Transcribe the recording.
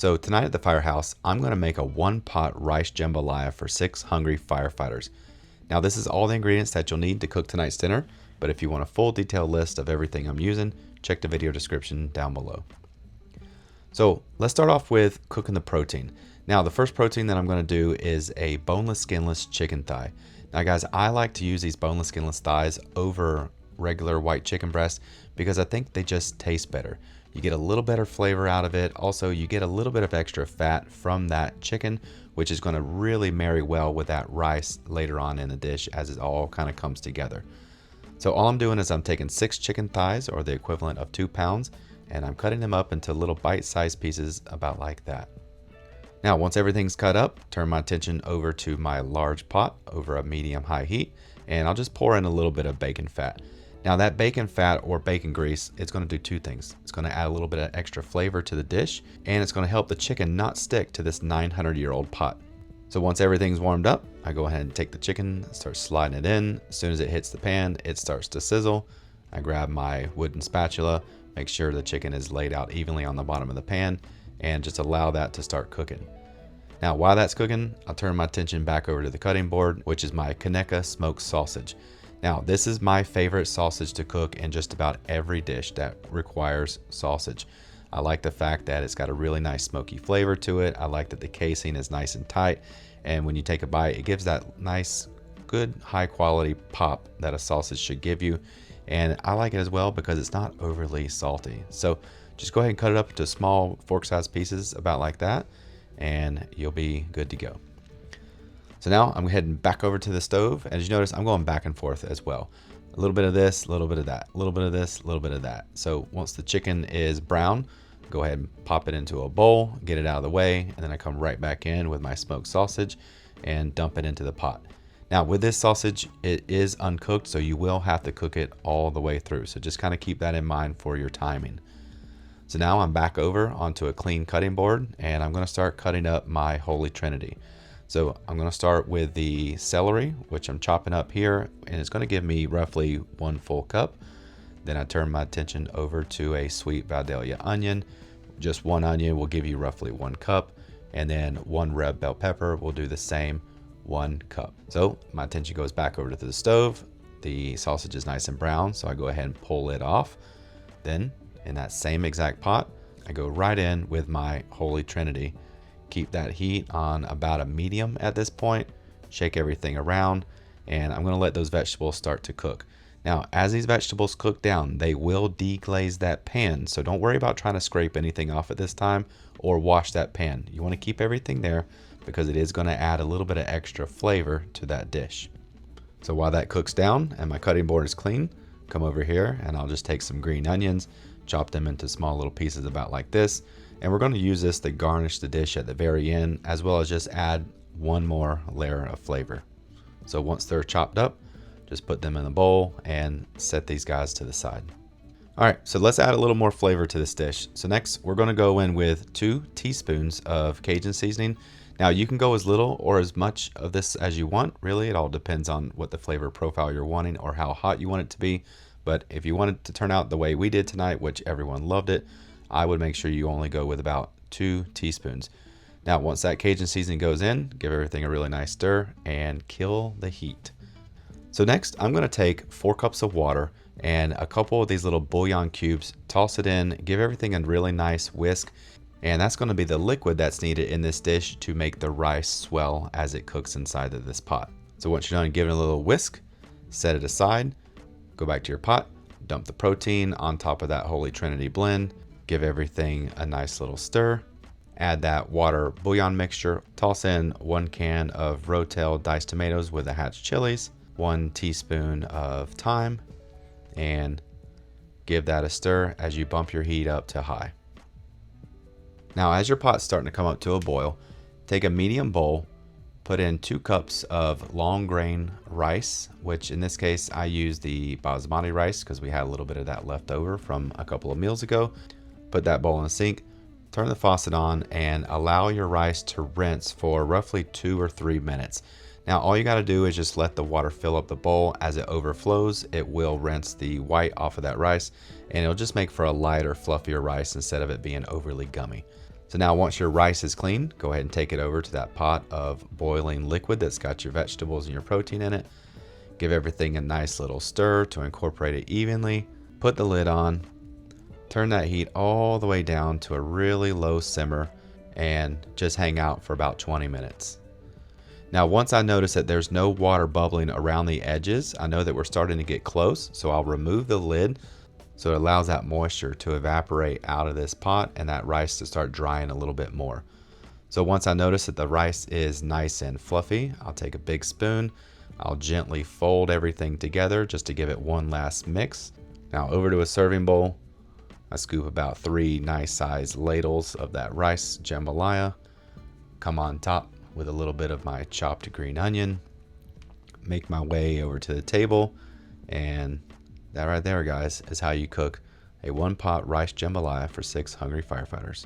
So tonight at the firehouse, I'm going to make a one-pot rice jambalaya for 6 hungry firefighters. Now this is all the ingredients that you'll need to cook tonight's dinner, but if you want a full detailed list of everything I'm using, check the video description down below. So let's start off with cooking the protein. Now the first protein that I'm going to do is a boneless, skinless chicken thigh. Now guys, I like to use these boneless, skinless thighs over regular white chicken breast because I think they just taste better. You get a little better flavor out of it. Also, you get a little bit of extra fat from that chicken, which is going to really marry well with that rice later on in the dish as it all kind of comes together. So all I'm doing is I'm taking 6 chicken thighs, or the equivalent of 2 pounds, and I'm cutting them up into little bite-sized pieces about like that. Now, once everything's cut up, turn my attention over to my large pot over a medium-high heat, and I'll just pour in a little bit of bacon fat. Now that bacon fat or bacon grease, it's going to do 2 things. It's going to add a little bit of extra flavor to the dish, and it's going to help the chicken not stick to this 900-year-old pot. So once everything's warmed up, I go ahead and take the chicken, start sliding it in. As soon as it hits the pan, it starts to sizzle. I grab my wooden spatula, make sure the chicken is laid out evenly on the bottom of the pan, and just allow that to start cooking. Now while that's cooking, I'll turn my attention back over to the cutting board, which is my Conecuh smoked sausage. Now, this is my favorite sausage to cook in just about every dish that requires sausage. I like the fact that it's got a really nice smoky flavor to it. I like that the casing is nice and tight, and when you take a bite, it gives that nice, good, high quality pop that a sausage should give you. And I like it as well because it's not overly salty. So just go ahead and cut it up into small fork-sized pieces about like that, and you'll be good to go. So now I'm heading back over to the stove. As you notice, I'm going back and forth as well. A little bit of this, a little bit of that, a little bit of this, a little bit of that. So once the chicken is brown, go ahead and pop it into a bowl, get it out of the way, and then I come right back in with my smoked sausage and dump it into the pot. Now with this sausage, it is uncooked, so you will have to cook it all the way through. So just kind of keep that in mind for your timing. So now I'm back over onto a clean cutting board, and I'm going to start cutting up my Holy Trinity. So I'm going to start with the celery, which I'm chopping up here, and it's going to give me roughly 1 full cup. Then I turn my attention over to a sweet Vidalia onion. Just 1 onion will give you roughly 1 cup, and then 1 red bell pepper will do the same, 1 cup. So my attention goes back over to the stove. The sausage is nice and brown, so I go ahead and pull it off. Then in that same exact pot, I go right in with my Holy Trinity. Keep that heat on about a medium at this point. Shake everything around, and I'm going to let those vegetables start to cook. Now, as these vegetables cook down, they will deglaze that pan, so don't worry about trying to scrape anything off at this time or wash that pan. You want to keep everything there because it is going to add a little bit of extra flavor to that dish. So while that cooks down and my cutting board is clean, come over here and I'll just take some green onions, chop them into small little pieces about like this. And we're going to use this to garnish the dish at the very end, as well as just add 1 more layer of flavor. So once they're chopped up, just put them in a bowl and set these guys to the side. All right, so let's add a little more flavor to this dish. So next, we're going to go in with 2 teaspoons of Cajun seasoning. Now you can go as little or as much of this as you want. Really, it all depends on what the flavor profile you're wanting or how hot you want it to be. But if you want it to turn out the way we did tonight, which everyone loved it, I would make sure you only go with about 2 teaspoons. Now, once that Cajun seasoning goes in, give everything a really nice stir and kill the heat. So next, I'm going to take 4 cups of water and a couple of these little bouillon cubes, toss it in, give everything a really nice whisk, and that's going to be the liquid that's needed in this dish to make the rice swell as it cooks inside of this pot. So once you're done giving it a little whisk, set it aside, go back to your pot, dump the protein on top of that Holy Trinity blend, give everything a nice little stir, add that water bouillon mixture, toss in 1 can of Rotel diced tomatoes with the hatch chilies, 1 teaspoon of thyme, and give that a stir as you bump your heat up to high. Now as your pot's starting to come up to a boil, take a medium bowl, put in 2 cups of long grain rice, which in this case I use the basmati rice because we had a little bit of that left over from a couple of meals ago. Put that bowl in the sink, turn the faucet on, and allow your rice to rinse for roughly 2 or 3 minutes. Now all you got to do is just let the water fill up the bowl. As it overflows, it will rinse the white off of that rice, and it'll just make for a lighter, fluffier rice instead of it being overly gummy. So now once your rice is clean, go ahead and take it over to that pot of boiling liquid that's got your vegetables and your protein in it. Give everything a nice little stir to incorporate it evenly. Put the lid on. Turn that heat all the way down to a really low simmer and just hang out for about 20 minutes. Now once I notice that there's no water bubbling around the edges, I know that we're starting to get close, so I'll remove the lid so it allows that moisture to evaporate out of this pot and that rice to start drying a little bit more. So once I notice that the rice is nice and fluffy, I'll take a big spoon, I'll gently fold everything together just to give it one last mix. Now over to a serving bowl, I scoop about 3 nice sized ladles of that rice jambalaya, come on top with a little bit of my chopped green onion, make my way over to the table, and that right there, guys, is how you cook a one-pot rice jambalaya for 6 hungry firefighters.